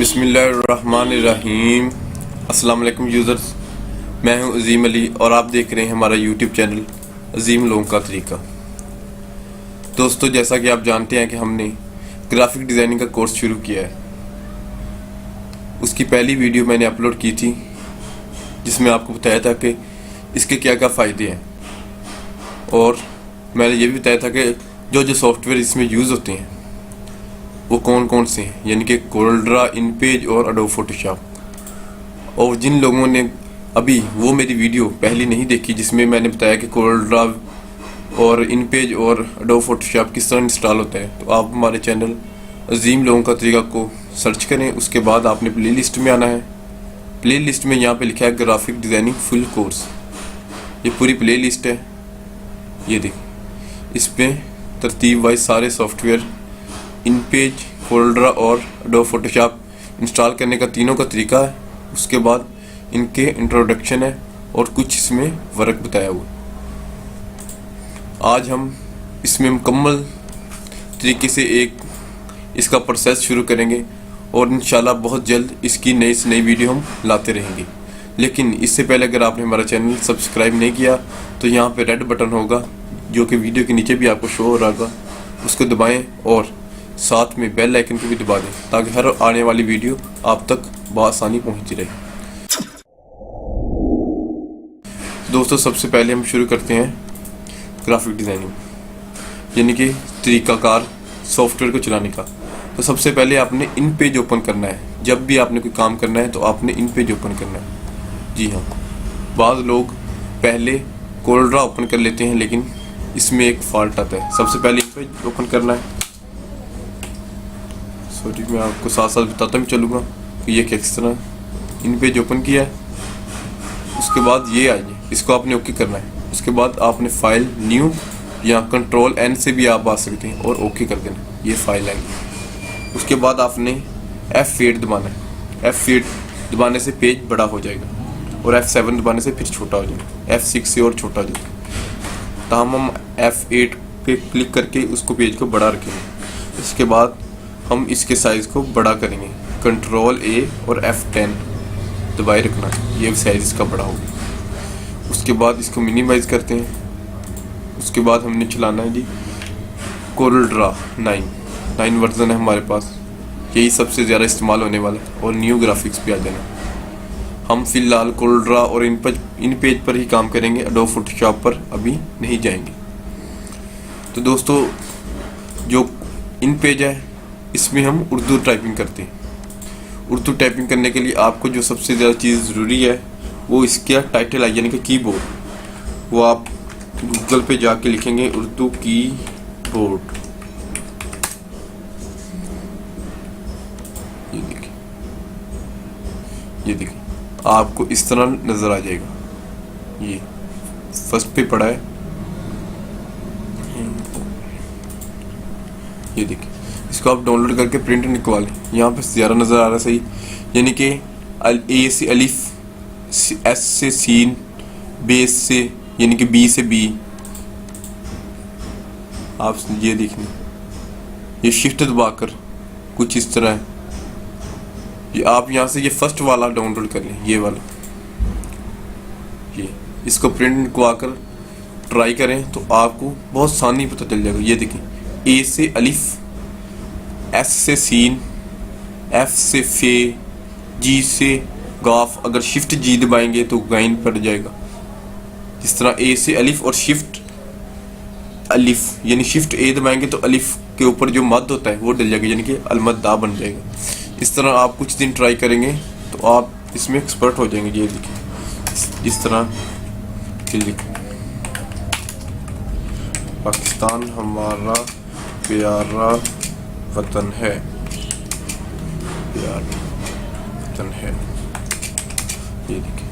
बिस्मिल्लाहिर्रहमानिर्रहीम। अस्सलाम वालेकुम यूज़र्स, मैं हूं अज़ीम अली और आप देख रहे हैं हमारा यूट्यूब चैनल अज़ीम लोगों का तरीका। दोस्तों, जैसा कि आप जानते हैं कि हमने ग्राफिक डिज़ाइनिंग का कोर्स शुरू किया है। उसकी पहली वीडियो मैंने अपलोड की थी जिसमें आपको बताया था कि इसके क्या क्या फ़ायदे हैं, और मैंने ये भी बताया था कि जो सॉफ्टवेयर इसमें यूज़ होते हैं वो कौन कौन से हैं, यानी कि कोरलड्रा, इनपेज और एडोब फोटोशॉप। और जिन लोगों ने अभी वो मेरी वीडियो पहली नहीं देखी जिसमें मैंने बताया कि कोरलड्रा और इनपेज और एडोब फोटोशॉप किस तरह इंस्टॉल होता है, तो आप हमारे चैनल अज़ीम लोगों का तरीका को सर्च करें। उसके बाद आपने प्ले लिस्ट में आना है। प्ले लिस्ट में यहाँ पे लिखा है ग्राफिक डिज़ाइनिंग फुल कोर्स। ये पूरी प्ले लिस्ट है, ये देखिए। इस पर तरतीब वाइज सारे सॉफ्टवेयर इनपेज, कोरलड्रा और एडोब फोटोशॉप इंस्टॉल करने का तीनों का तरीका है। उसके बाद इनके इंट्रोडक्शन है और कुछ इसमें वर्क बताया हुआ है। आज हम इसमें मुकम्मल तरीके से इसका प्रोसेस शुरू करेंगे और इंशाल्लाह बहुत जल्द इसकी नई से नई वीडियो हम लाते रहेंगे। लेकिन इससे पहले अगर आपने हमारा चैनल सब्सक्राइब नहीं किया तो यहाँ पे रेड बटन होगा जो कि वीडियो के नीचे भी आपको शो हो रहा होगा, उसको दबाएं और साथ में बेल आइकन को भी दबा दें ताकि हर आने वाली वीडियो आप तक बआसानी पहुंचती रहे। दोस्तों, सबसे पहले हम शुरू करते हैं ग्राफिक डिज़ाइनिंग, यानी कि तरीकाकार सॉफ्टवेयर को चलाने का। तो सबसे पहले आपने इन पेज ओपन करना है। जब भी आपने कोई काम करना है तो आपने इन पेज ओपन करना है। जी हाँ, बाज़ लोग पहले कोरलड्रा ओपन कर लेते हैं, लेकिन इसमें एक फॉल्ट आता है। सबसे पहले इन पेज ओपन करना है। सॉरी, मैं आपको साथ साथ बताता भी चलूँगा कि ये किस तरह इन पेज ओपन किया है। उसके बाद ये आइए, इसको आपने ओके करना है। उसके बाद आपने फाइल न्यू या कंट्रोल एन से भी आप आ सकते हैं और ओके कर देना, ये फाइल आएगी। उसके बाद आपने F8 दबाना है। F8 दबाने से पेज बड़ा हो जाएगा और F7 दबाने से फिर छोटा हो जाएगा, F6 से और छोटा हो जाएगा। तो हम F8 पे क्लिक करके उसको पेज को बड़ा रखेंगे। इसके बाद हम इसके साइज़ को बड़ा करेंगे, कंट्रोल A और F10 दबाए रखना है, ये साइज़ इसका बड़ा होगा। उसके बाद इसको मिनिमाइज़ करते हैं। उसके बाद हमने चलाना है जी कोरलड्रा 9 वर्जन है हमारे पास, यही सबसे ज़्यादा इस्तेमाल होने वाला है और न्यू ग्राफिक्स पे आ जाना। हम फ़िलहाल कोरलड्रा और इन पेज पर ही काम करेंगे, एडोब फोटोशॉप पर अभी नहीं जाएंगे। तो दोस्तों, जो इन पेज है इसमें हम उर्दू टाइपिंग करते हैं। उर्दू टाइपिंग करने के लिए आपको जो सबसे ज़्यादा चीज़ ज़रूरी है वो इसका टाइटल है, यानी कि कीबोर्ड। वो आप गूगल पे जाके लिखेंगे उर्दू कीबोर्ड। ये देखिए आपको इस तरह नज़र आ जाएगा। ये फर्स्ट पे पड़ा है, ये देखिए। इसको आप डाउनलोड करके प्रिंट निकलवा लें। यहाँ पे ज़्यादा नज़र आ रहा है सही, यानी कि ए से अलिफ, एस से सीन, बेस से यानी कि बी से बी। आप ये देखना, ये शिफ्ट दबाकर कुछ इस तरह है। ये आप यहाँ से ये फर्स्ट वाला डाउनलोड कर लें, ये वाला। ये इसको प्रिंट निकलवा कर ट्राई करें तो आपको बहुत आसानी पता चल जाएगा। ये देखिए, ए से अलिफ, एस से सीन, एफ से फे, जी से गाफ। अगर शिफ्ट जी दबाएंगे तो गाइन पड़ जाएगा। जिस तरह ए से अलिफ और शिफ्ट अलिफ, यानी शिफ्ट ए दबाएंगे तो अलिफ के ऊपर जो मद होता है वो डल जाएगा, यानी कि अलमद्दा बन जाएगा। इस तरह आप कुछ दिन ट्राई करेंगे तो आप इसमें एक्सपर्ट हो जाएंगे। ये देखिए, इस तरह पाकिस्तान हमारा प्यारा वतन है, प्यारा वतन है। ये देखिए,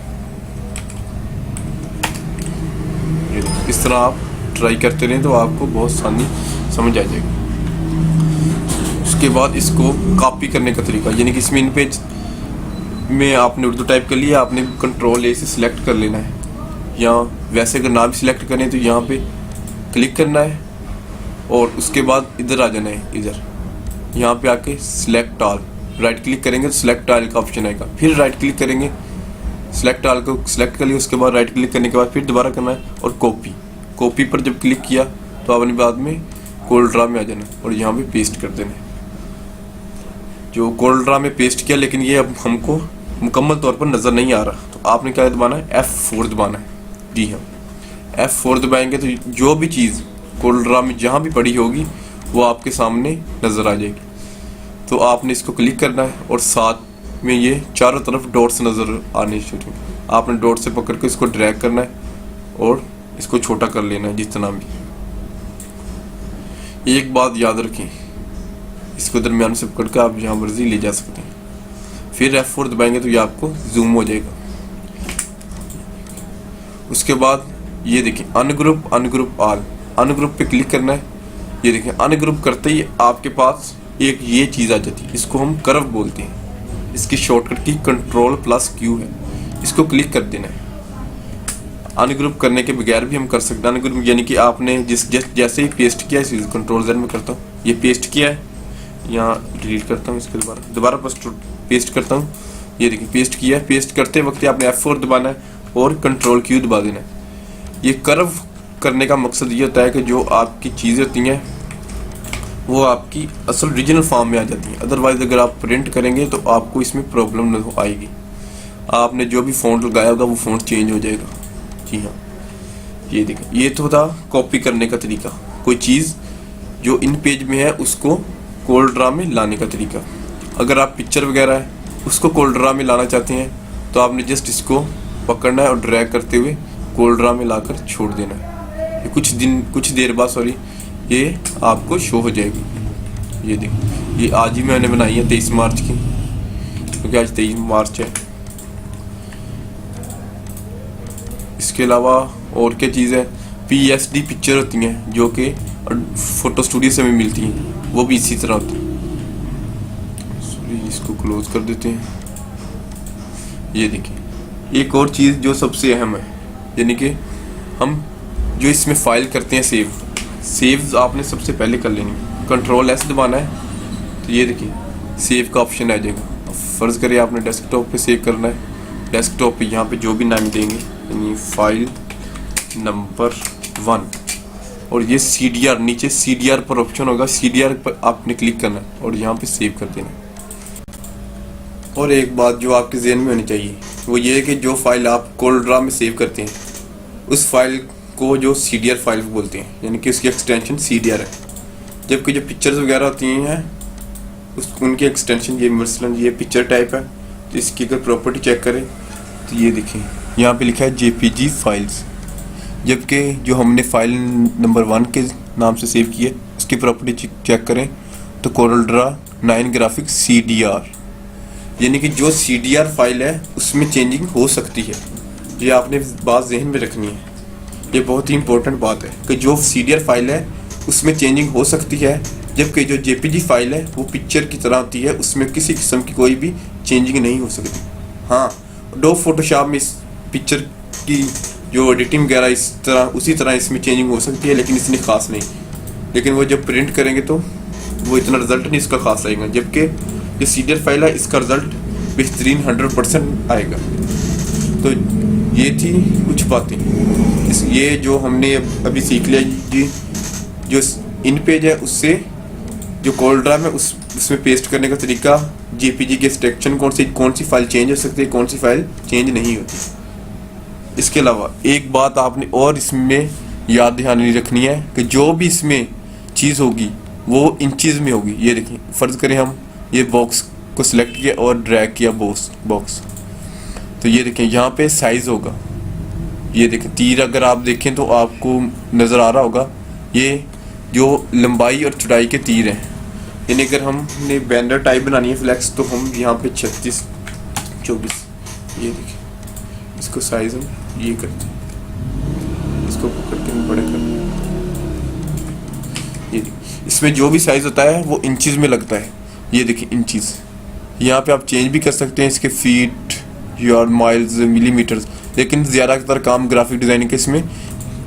इस तरह आप ट्राई करते रहें तो आपको बहुत आसानी समझ आ जाएगी। उसके बाद इसको कॉपी करने का तरीका, यानी कि इसमें इन पेज में आपने उर्दू टाइप कर लिया, आपने कंट्रोल A से सिलेक्ट कर लेना है, या वैसे अगर ना भी सिलेक्ट करें तो यहाँ पे क्लिक करना है और उसके बाद इधर आ जाना है। इधर यहाँ पे आके सिलेक्ट ऑल, राइट क्लिक करेंगे तो सिलेक्ट आल का ऑप्शन आएगा, फिर राइट क्लिक करेंगे, सिलेक्ट आल को सिलेक्ट कर लिया, उसके बाद राइट क्लिक करने के बाद फिर दोबारा करना है और कॉपी पर जब क्लिक किया तो आपने बाद में कोल्ड्रा में आ जाना और यहाँ पे पेस्ट कर देना। जो कोल्ड्रा में पेस्ट किया लेकिन ये अब हमको मुकम्मल तौर पर नज़र नहीं आ रहा, तो आपने क्या दबाना है, F4 दबाना है। जी हाँ, F4 दबाएंगे तो जो भी चीज़ कोल्ड्रा में जहाँ भी पड़ी होगी वो आपके सामने नज़र आ जाएगी। तो आपने इसको क्लिक करना है और साथ में ये चारों तरफ डॉट्स नज़र आने शुरू। आपने डॉट से पकड़ के इसको ड्रैग करना है और इसको छोटा कर लेना है जितना भी। एक बात याद रखें, इसको दरमियान से पकड़ के आप जहाँ मर्जी ले जा सकते हैं। फिर F4 दबाएंगे तो ये आपको जूम हो जाएगा। उसके बाद ये देखिए अनग्रुप आल, अनग्रुप पे क्लिक करना है। ये देखिए अनग्रुप करते ही आपके पास एक ये चीज़ आ जाती है, इसको हम कर्व बोलते हैं। इसकी शॉर्टकट की Ctrl+Q है, इसको क्लिक कर देना है। अनग्रुप करने के बगैर भी हम कर सकते हैं। अनग्रुप यानी कि आपने जैसे ही पेस्ट किया, इस Ctrl+Z में करता हूँ, ये पेस्ट किया है, यहाँ डिलीट करता हूँ, इसके दोबारा पेस्ट करता हूँ। ये देखिए पेस्ट किया है। पेस्ट करते वक्त आपने F4 दबाना है और Ctrl+Q दबा देना है। ये कर्व करने का मकसद ये होता है कि जो आपकी चीज़ें होती हैं वो आपकी असल ओरिजिनल फॉर्म में आ जाती हैं। अदरवाइज़ अगर आप प्रिंट करेंगे तो आपको इसमें प्रॉब्लम न आएगी। आपने जो भी फ़ॉन्ट लगाया होगा वो फ़ॉन्ट चेंज हो जाएगा। जी हाँ, ये देखिए, ये तो था कॉपी करने का तरीका। कोई चीज़ जो इन पेज में है उसको कोल्ड्रा में लाने का तरीका। अगर आप पिक्चर वगैरह है उसको कोल्ड्रा में लाना चाहते हैं तो आपने जस्ट इसको पकड़ना है और ड्रैग करते हुए कोल्ड्रा में लाकर छोड़ देना है। ये कुछ देर बाद ये आपको शो हो जाएगी। ये देखिए, ये आज ही मैंने बनाई है 23 मार्च की, क्योंकि आज 23 मार्च है। इसके अलावा और क्या चीज़ है, PSD पिक्चर होती हैं जो कि फ़ोटो स्टूडियो से भी मिलती हैं, वो भी इसी तरह होती है। इसको क्लोज कर देते हैं। ये देखिए, एक और चीज़ जो सबसे अहम है, यानी कि हम जो इसमें फाइल करते हैं सेव आपने सबसे पहले कर लेनी। Ctrl+S दबाना है तो ये देखिए सेव का ऑप्शन आ जाएगा। अब फ़र्ज़ करिए आपने डेस्कटॉप पे सेव करना है। डेस्कटॉप पे यहाँ पे जो भी नाम देंगे, यानी फाइल नंबर 1, और ये CDR, नीचे CDR पर ऑप्शन होगा, CDR पर आपने क्लिक करना है और यहाँ पे सेव कर देना है। और एक बात जो आपके ज़हन में होनी चाहिए वो ये है कि जो फाइल आप कोल्ड्रा में सेव करते हैं उस फाइल को जो CDR फाइल बोलते हैं, यानी कि उसकी एक्सटेंशन CDR है। जबकि जो पिक्चर्स वगैरह होती हैं उनकी एक्सटेंशन ये मसलन ये पिक्चर टाइप है। तो इसकी अगर प्रॉपर्टी चेक करें तो ये देखें यहाँ पे लिखा है JPG फाइल्स, जबकि जो हमने फाइल नंबर 1 के नाम से सेव की है उसकी प्रॉपर्टी चेक करें तो कोल्ड्रा 9 ग्राफिक्स CDR, यानी कि जो CDR फाइल है उसमें चेंजिंग हो सकती है। ये आपने बात जहन में रखनी है, ये बहुत ही इंपॉर्टेंट बात है कि जो CDR फाइल है उसमें चेंजिंग हो सकती है, जबकि जो JPG फाइल है वो पिक्चर की तरह होती है, उसमें किसी किस्म की कोई भी चेंजिंग नहीं हो सकती। हाँ, एडोब फोटोशॉप में इस पिक्चर की जो एडिटिंग वगैरह इस तरह उसी तरह इसमें चेंजिंग हो सकती है, लेकिन इतनी ख़ास नहीं। लेकिन वो जब प्रिंट करेंगे तो वो इतना रिज़ल्ट नहीं इसका ख़ास आएगा, जबकि जो CDR फाइल है इसका रिज़ल्ट बेहतरीन 100% आएगा। तो ये थी कुछ बातें, ये जो हमने अभी सीख लिया जी। जो इन पेज है उससे जो कोल्ड्रा में उसमें पेस्ट करने का तरीका, JPG के एक्सटेंशन कौन सी फाइल चेंज हो सकती है, कौन सी फाइल चेंज नहीं होती। इसके अलावा एक बात आपने और इसमें याद ध्यान रखनी है कि जो भी इसमें चीज़ होगी वो इंचज़ में होगी। ये देखिए, फ़र्ज़ करें हम ये बॉक्स को सिलेक्ट किया और ड्रैग किया बॉक्स, तो ये देखें यहाँ पे साइज़ होगा। ये देखें तीर अगर आप देखें तो आपको नज़र आ रहा होगा, ये जो लंबाई और चौड़ाई के तीर हैं। यानी अगर हमने बैनर टाइप बनानी है फ्लैक्स तो हम यहाँ पे 36, 24, ये देखिए इसको साइज़ हम ये करते हैं, इसको पकड़ के हम बड़े करते हैं। ये देखिए इसमें जो भी साइज़ होता है वो इंचज़ में लगता है। ये देखिए इंचज़, यहाँ पे आप चेंज भी कर सकते हैं इसके फीट या माइल्स, मिलीमीटर्स, लेकिन ज़्यादातर काम ग्राफिक डिज़ाइनिंग के इसमें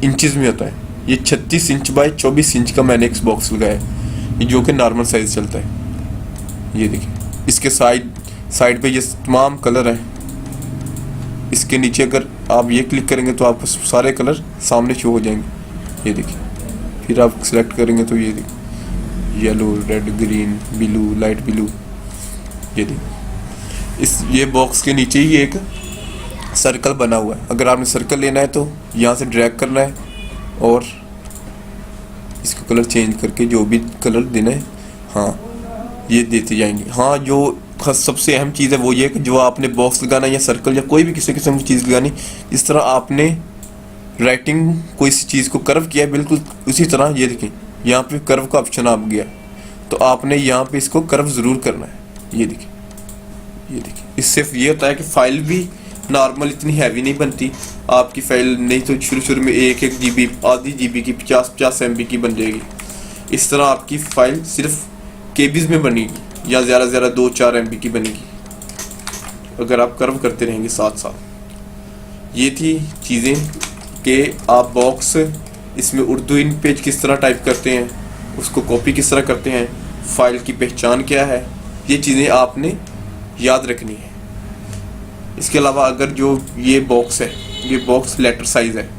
इंचज़ में होता है। ये 36 इंच बाय 24 इंच का मैंने एक बॉक्स लगाया है, जो कि नॉर्मल साइज़ चलता है। ये देखिए इसके साइड पे ये तमाम कलर हैं। इसके नीचे अगर आप ये क्लिक करेंगे तो आपको सारे कलर सामने शो हो जाएंगे। ये देखिए, फिर आप सिलेक्ट करेंगे तो ये देखिए yellow, red, green, blue, light blue. ये देखिए ये बॉक्स के नीचे ही एक सर्कल बना हुआ है। अगर आपने सर्कल लेना है तो यहाँ से ड्रैग करना है और इसको कलर चेंज करके जो भी कलर देना है, हाँ, ये देते जाएंगे। हाँ, जो सबसे अहम चीज़ है वो ये कि जो आपने बॉक्स लगाना या सर्कल या कोई भी किसी किस्म की चीज़ लगानी, इस तरह आपने राइटिंग कोई सी चीज़ को कर्व किया है, बिल्कुल उसी तरह ये देखें यहाँ पे कर्व का ऑप्शन आ गया, तो आपने यहाँ पे इसको कर्व ज़रूर करना है। ये देखिए, ये देखिए, इससे ये होता है कि फ़ाइल भी नॉर्मल इतनी हैवी नहीं बनती आपकी फ़ाइल, नहीं तो शुरू में 1 GB, आधी GB की, 50 MB की बन जाएगी। इस तरह आपकी फ़ाइल सिर्फ केबीज़ में बनेगी या ज़्यादा से ज़्यादा 2-4 MB की बनेगी अगर आप कर्व करते रहेंगे साथ साथ। ये थी चीज़ें कि आप बॉक्स इसमें उर्दू इन पेज किस तरह टाइप करते हैं, उसको कॉपी किस तरह करते हैं, फ़ाइल की पहचान क्या है, ये चीज़ें आपने याद रखनी है। इसके अलावा अगर जो ये बॉक्स है, ये बॉक्स लेटर साइज़ है,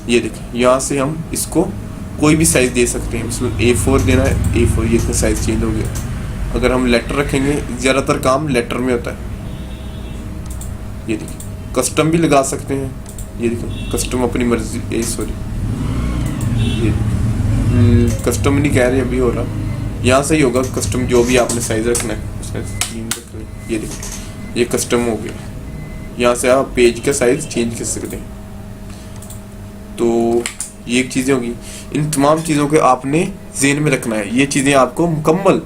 ये देखिए यहाँ से हम इसको कोई भी साइज़ दे सकते हैं। इसमें A4 देना है, A4, ये इसका साइज़ चेंज हो गया। अगर हम लेटर रखेंगे, ज़्यादातर काम लेटर में होता है। ये देखिए कस्टम भी लगा सकते हैं। ये देखिए कस्टम अपनी मर्जी, ये कस्टम नहीं कह रहे, अभी हो रहा, यहाँ से ही होगा कस्टम, जो भी आपने साइज़ रखना है उसमें रखना है। ये देखिए ये कस्टम हो गया, यहाँ से आप पेज का साइज़ चेंज कर सकते हैं। तो ये एक चीज़ें होगी, इन तमाम चीज़ों को आपने ज़हन में रखना है। ये चीज़ें आपको मुकम्मल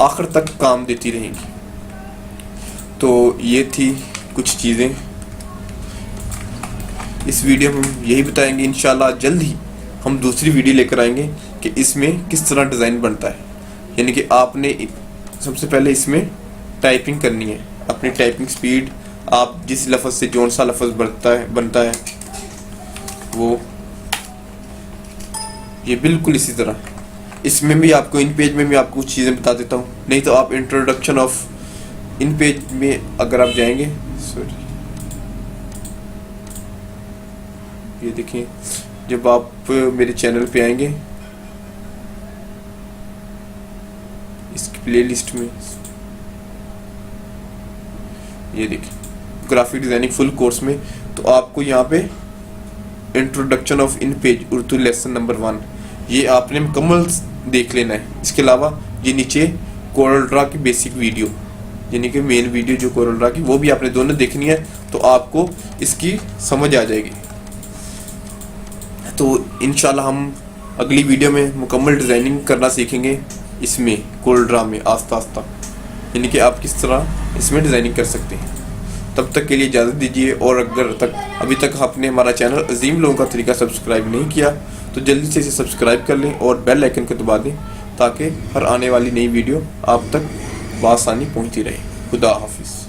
आखिर तक काम देती रहेंगी। तो ये थी कुछ चीज़ें इस वीडियो में हम यही बताएंगे। इंशाल्लाह जल्द ही हम दूसरी वीडियो लेकर आएंगे कि इसमें किस तरह डिज़ाइन बनता है। यानी कि आपने सबसे पहले इसमें टाइपिंग करनी है, अपनी टाइपिंग स्पीड, आप जिस लफ्ज़ से जौन सा लफ्ज़ बनता है वो, ये बिल्कुल इसी तरह। इसमें भी आपको, इन पेज में भी आपको कुछ चीज़ें बता देता हूँ, नहीं तो आप इंट्रोडक्शन ऑफ इन पेज में अगर आप जाएंगे, सॉरी, ये देखिए जब आप मेरे चैनल पे आएंगे इसकी प्लेलिस्ट में, ये देखिए ग्राफिक डिज़ाइनिंग फुल कोर्स में, तो आपको यहाँ पे introduction of in page Urdu lesson number 1 ये आपने मुकम्मल देख लेना है। इसके अलावा ये नीचे कोरल ड्रा की बेसिक वीडियो, यानी कि मेन वीडियो जो कोरल ड्रा की, वो भी आपने दोनों देखनी है, तो आपको इसकी समझ आ जाएगी। तो इंशाल्लाह हम अगली वीडियो में मुकम्मल डिज़ाइनिंग करना सीखेंगे इसमें, कोरल ड्रा में, आस्ता आस्ता, यानी कि आप किस तरह इसमें डिज़ाइनिंग कर सकते हैं। तब तक के लिए इजाज़त दीजिए, और अगर अभी तक आपने हमारा चैनल अजीम लोगों का तरीका सब्सक्राइब नहीं किया तो जल्दी से इसे सब्सक्राइब कर लें और बेल आइकन को दबा दें, ताकि हर आने वाली नई वीडियो आप तक बआसानी पहुंचती रहे। खुदा हाफिज़।